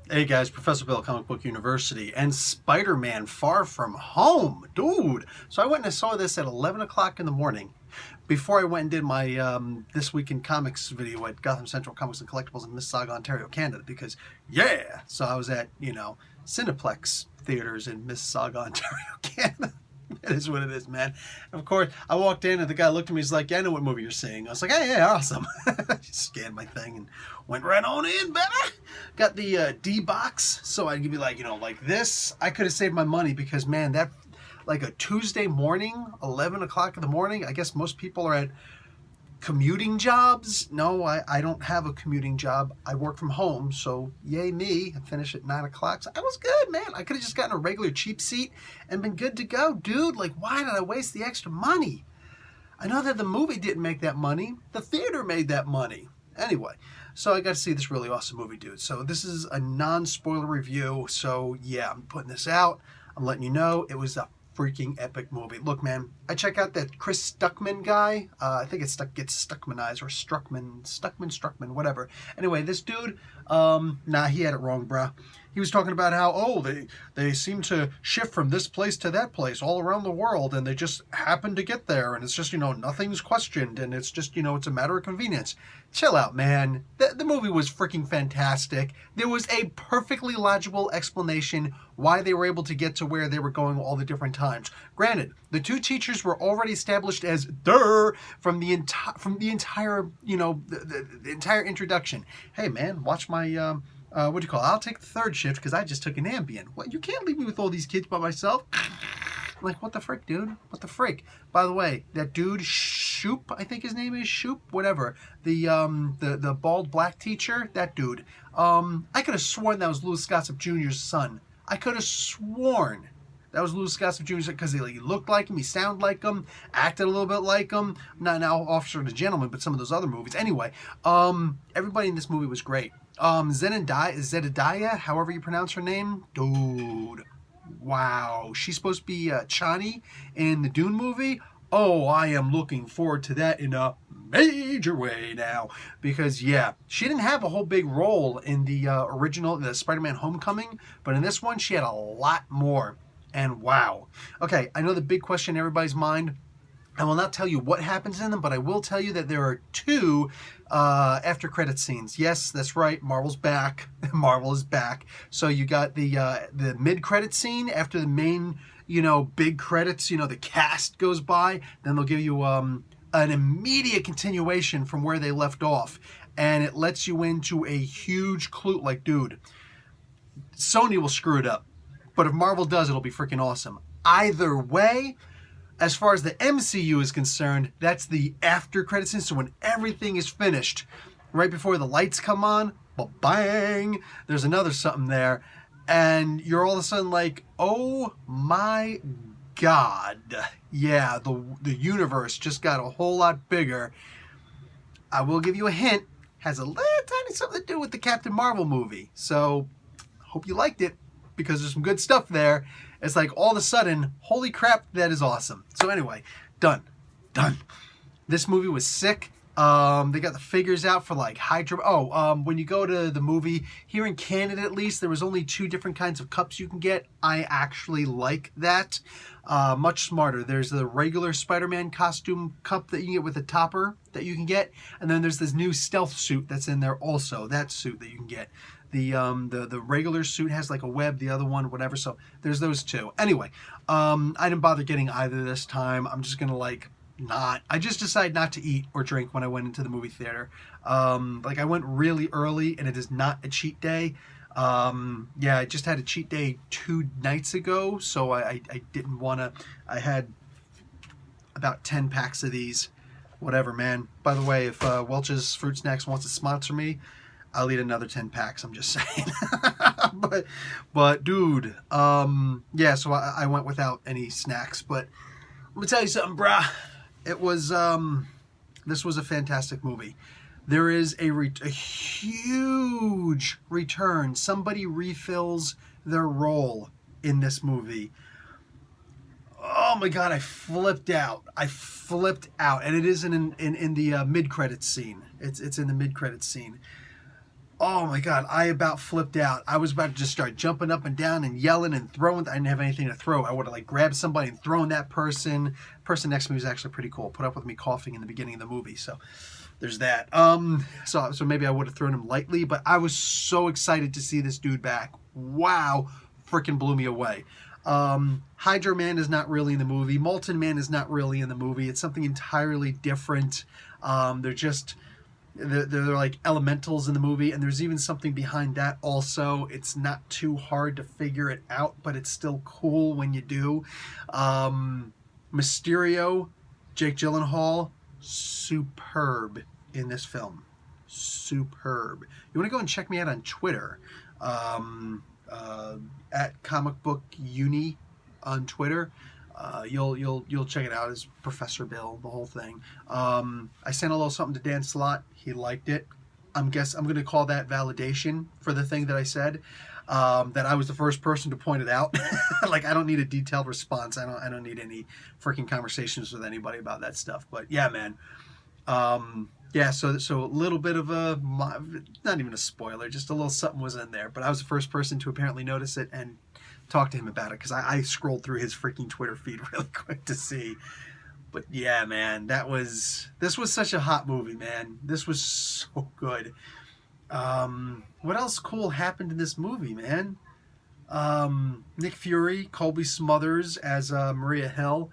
Hey guys, Professor Bill, Comic Book University, and Spider-Man Far From Home. Dude! So I went and I saw this at 11 o'clock in the morning before I went and did my This Week in Comics video at Gotham Central Comics and Collectibles in Mississauga, Ontario, Canada, because, yeah! So I was at, Cineplex theaters in Mississauga, Ontario, Canada. It is what it is, man. And of course, I walked in and the guy looked at me. He's like, "Yeah, I know what movie you're seeing." I was like, "Hey, yeah, awesome." Just scanned my thing and went right on in, baby. Got the D box, so I'd be like, like this. I could have saved my money because, man, that like a Tuesday morning, 11 o'clock in the morning. I guess most people are at commuting jobs. No, I don't have a commuting job. I work from home, so yay me. I finish at 9 o'clock. So I was good, man. I could have just gotten a regular cheap seat and been good to go. Dude, like, why did I waste the extra money? I know that the movie didn't make that money. The theater made that money. Anyway, so I got to see this really awesome movie, dude. So this is a non-spoiler review. So yeah, I'm putting this out. I'm letting you know it was a freaking epic movie. Look, man, I check out that Chris Stuckman guy. I think it's gets Stuckmanized or Struckman, whatever. Anyway, this dude, he had it wrong, bruh. He was talking about how, they seem to shift from this place to that place all around the world, and they just happen to get there, and it's just, nothing's questioned, and it's just, it's a matter of convenience. Chill out, man. The movie was freaking fantastic. There was a perfectly logical explanation why they were able to get to where they were going all the different times. Granted, the two teachers were already established as from the entire, the entire introduction. Hey, man, watch my what do you call it? I'll take the third shift because I just took an Ambien. What? You can't leave me with all these kids by myself. Like, what the frick, dude? What the frick? By the way, that dude, Shoop, I think his name is Shoop, whatever. The bald black teacher, that dude. I could have sworn that was Louis Gossett Jr.'s son. I could have sworn that was Louis Gossett Jr. because he looked like him, he sounded like him, acted a little bit like him. Not now Officer and a Gentleman, but some of those other movies. Anyway, everybody in this movie was great. Zendaya, however you pronounce her name, dude, wow. She's supposed to be Chani in the Dune movie. Oh, I am looking forward to that in a major way now. Because, yeah, she didn't have a whole big role in the original, the Spider-Man Homecoming. But in this one, she had a lot more. And wow. Okay, I know the big question in everybody's mind. I will not tell you what happens in them, but I will tell you that there are two after credit scenes. Yes, that's right. Marvel's back. Marvel is back. So you got the mid credit scene after the main, big credits. The cast goes by. Then they'll give you an immediate continuation from where they left off, and it lets you into a huge clue. Like, dude, Sony will screw it up, but if Marvel does, it'll be freaking awesome. Either way. As far as the MCU is concerned, that's the after credit scene. So when everything is finished, right before the lights come on, bang, there's another something there. And you're all of a sudden like, oh my God. Yeah, the universe just got a whole lot bigger. I will give you a hint. Has a little tiny something to do with the Captain Marvel movie. So, hope you liked it, because there's some good stuff there. It's like all of a sudden, holy crap, that is awesome. So anyway, done. This movie was sick. They got the figures out for like Hydra. When you go to the movie, here in Canada at least, there was only 2 different kinds of cups you can get. I actually like that. Much smarter. There's the regular Spider-Man costume cup that you can get with the topper that you can get. And then there's this new stealth suit that's in there also. That suit that you can get. The regular suit has like a web, the other one, whatever. So there's those 2. Anyway, I didn't bother getting either this time. I'm just gonna I just decided not to eat or drink when I went into the movie theater. I went really early, and it is not a cheat day. I just had a cheat day 2 nights ago, so I didn't want to. I had about 10 packs of these. Whatever, man. By the way, if Welch's Fruit Snacks wants to sponsor me, I'll eat another 10 packs, I'm just saying. but dude, so I went without any snacks. But let me tell you something, brah. It was, this was a fantastic movie. There is a huge return. Somebody refills their role in this movie. Oh my God, I flipped out. And it is in the mid-credits scene. It's in the mid-credits scene. Oh my God, I about flipped out. I was about to just start jumping up and down and yelling and throwing. I didn't have anything to throw. I would have like grabbed somebody and thrown that person. The person next to me was actually pretty cool. Put up with me coughing in the beginning of the movie. So there's that. So maybe I would have thrown him lightly, but I was so excited to see this dude back. Wow, freaking blew me away. Hydro Man is not really in the movie. Molten Man is not really in the movie. It's something entirely different. They're just... They're like elementals in the movie, and there's even something behind that also. It's not too hard to figure it out, but it's still cool when you do. Mysterio, Jake Gyllenhaal, superb in this film. Superb. You want to go and check me out on Twitter, at Comic Book Uni on Twitter. You'll check it out as Professor Bill, the whole thing. I sent a little something to Dan Slott. He liked it. I'm going to call that validation for the thing that I said. That I was the first person to point it out. Like, I don't need a detailed response. I don't need any freaking conversations with anybody about that stuff. But yeah, man. Yeah, so a little bit of a, not even a spoiler, just a little something was in there. But I was the first person to apparently notice it and talk to him about it, because I scrolled through his freaking Twitter feed really quick to see. But yeah, man, this was such a hot movie, man. This was so good. What else cool happened in this movie, man? Nick Fury, Colby Smulders as Maria Hill.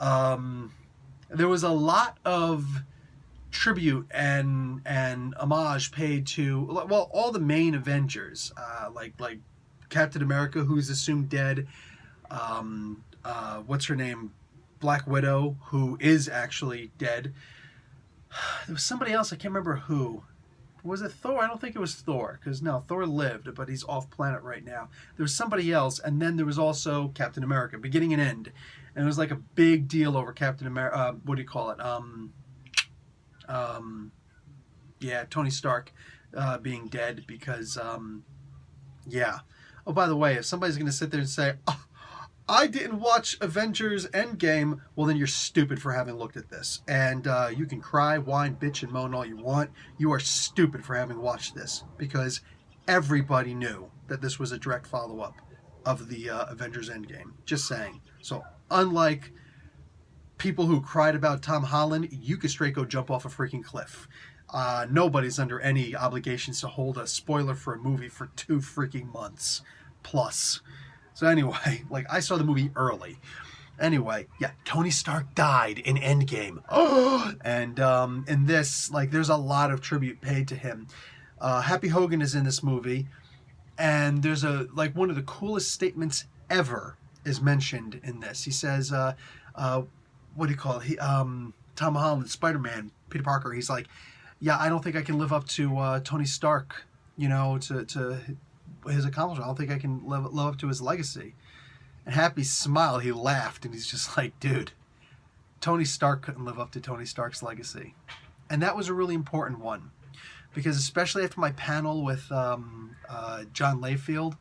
There was a lot of tribute and homage paid to, well, all the main Avengers, like Captain America, who's assumed dead. What's her name? Black Widow, who is actually dead. There was somebody else, I can't remember who. Was it Thor? I don't think it was Thor, because no, Thor lived, but he's off planet right now. There was somebody else, and then there was also Captain America, beginning and end. And it was like a big deal over Captain America, what do you call it? Yeah, Tony Stark being dead, because, yeah. Oh, by the way, if somebody's going to sit there and say, oh, I didn't watch Avengers Endgame, well, then you're stupid for having looked at this. And you can cry, whine, bitch, and moan all you want. You are stupid for having watched this, because everybody knew that this was a direct follow-up of the Avengers Endgame. Just saying. So, unlike people who cried about Tom Holland, you could straight go jump off a freaking cliff. Nobody's under any obligations to hold a spoiler for a movie for 2 freaking months plus. So anyway, like, I saw the movie early. Anyway, yeah, Tony Stark died in Endgame. Oh, and in this, like, there's a lot of tribute paid to him. Happy Hogan is in this movie, and there's one of the coolest statements ever is mentioned in this. He says, what do you call it? Tom Holland, Spider-Man, Peter Parker. He's like, yeah, I don't think I can live up to Tony Stark, to his accomplishment. I don't think I can live up to his legacy. And Happy smiled. He laughed, and he's just like, dude, Tony Stark couldn't live up to Tony Stark's legacy. And that was a really important one, because especially after my panel with Bob Layfield,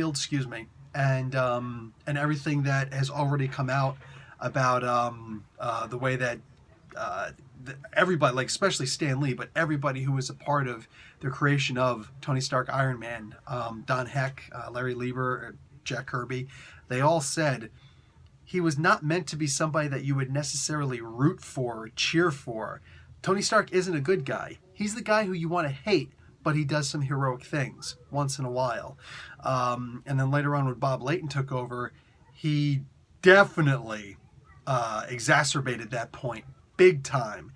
excuse me, and everything that has already come out about the way that everybody, like especially Stan Lee, but everybody who was a part of the creation of Tony Stark Iron Man, Don Heck, Larry Lieber, Jack Kirby, they all said he was not meant to be somebody that you would necessarily root for or cheer for. Tony Stark isn't a good guy. He's the guy who you want to hate, but he does some heroic things once in a while. And then later on when Bob Layton took over, he definitely exacerbated that point big time.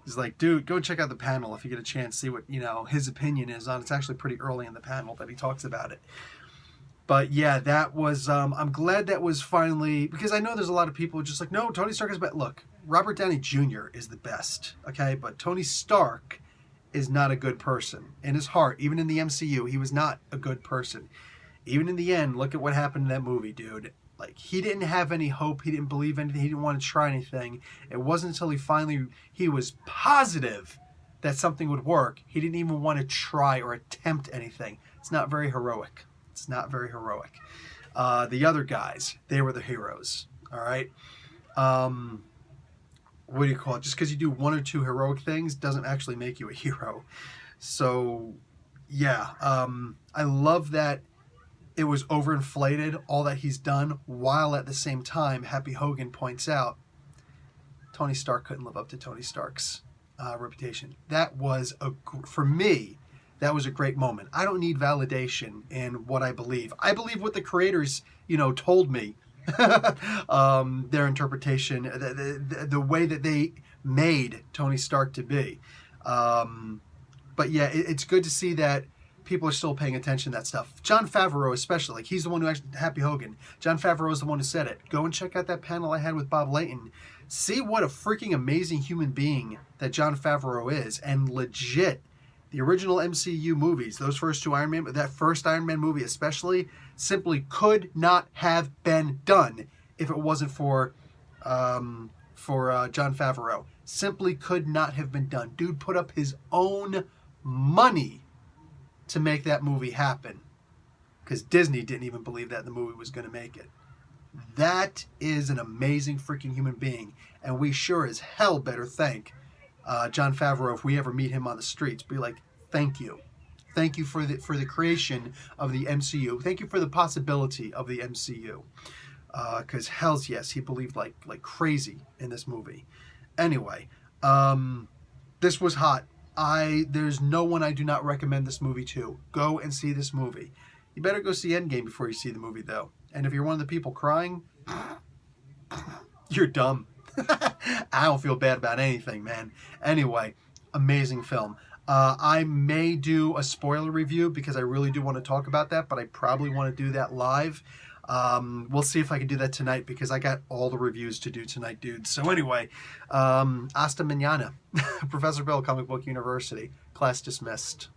He's like, dude, go check out the panel if you get a chance, see what, his opinion is on. It's actually pretty early in the panel that he talks about it. But yeah, that was, I'm glad that was finally, because I know there's a lot of people just like, no, Tony Stark is best. Look, Robert Downey Jr. is the best, okay? But Tony Stark is not a good person. In his heart, even in the MCU, he was not a good person. Even in the end, look at what happened in that movie, dude. Like, he didn't have any hope. He didn't believe anything. He didn't want to try anything. It wasn't until he was positive that something would work. He didn't even want to try or attempt anything. It's not very heroic. It's not very heroic. The other guys, they were the heroes. All right? What do you call it? Just because you do 1 or 2 heroic things doesn't actually make you a hero. So, yeah, I love that it was overinflated, all that he's done, while at the same time, Happy Hogan points out Tony Stark couldn't live up to Tony Stark's reputation. That was, for me, that was a great moment. I don't need validation in what I believe. I believe what the creators, told me. Their interpretation, the way that they made Tony Stark to be. But yeah, it's good to see that people are still paying attention to that stuff. Jon Favreau especially, like he's the one who actually, Happy Hogan. Jon Favreau is the one who said it. Go and check out that panel I had with Bob Layton. See what a freaking amazing human being that Jon Favreau is. And legit, the original MCU movies, those first two Iron Man, that first Iron Man movie especially, simply could not have been done if it wasn't for Jon Favreau. Simply could not have been done. Dude put up his own money to make that movie happen, because Disney didn't even believe that the movie was going to make it. That is an amazing freaking human being, and we sure as hell better thank Jon Favreau if we ever meet him on the streets. Be like, thank you for the creation of the MCU. Thank you for the possibility of the MCU. Because hells yes, he believed like crazy in this movie. Anyway, this was hot. There's no one I do not recommend this movie to. Go and see this movie. You better go see Endgame before you see the movie, though. And if you're one of the people crying, you're dumb. I don't feel bad about anything, man. Anyway, amazing film. I may do a spoiler review because I really do want to talk about that, but I probably want to do that live. We'll see if I can do that tonight because I got all the reviews to do tonight, dude. So anyway, hasta mañana. Professor Bill, Comic Book University. Class dismissed.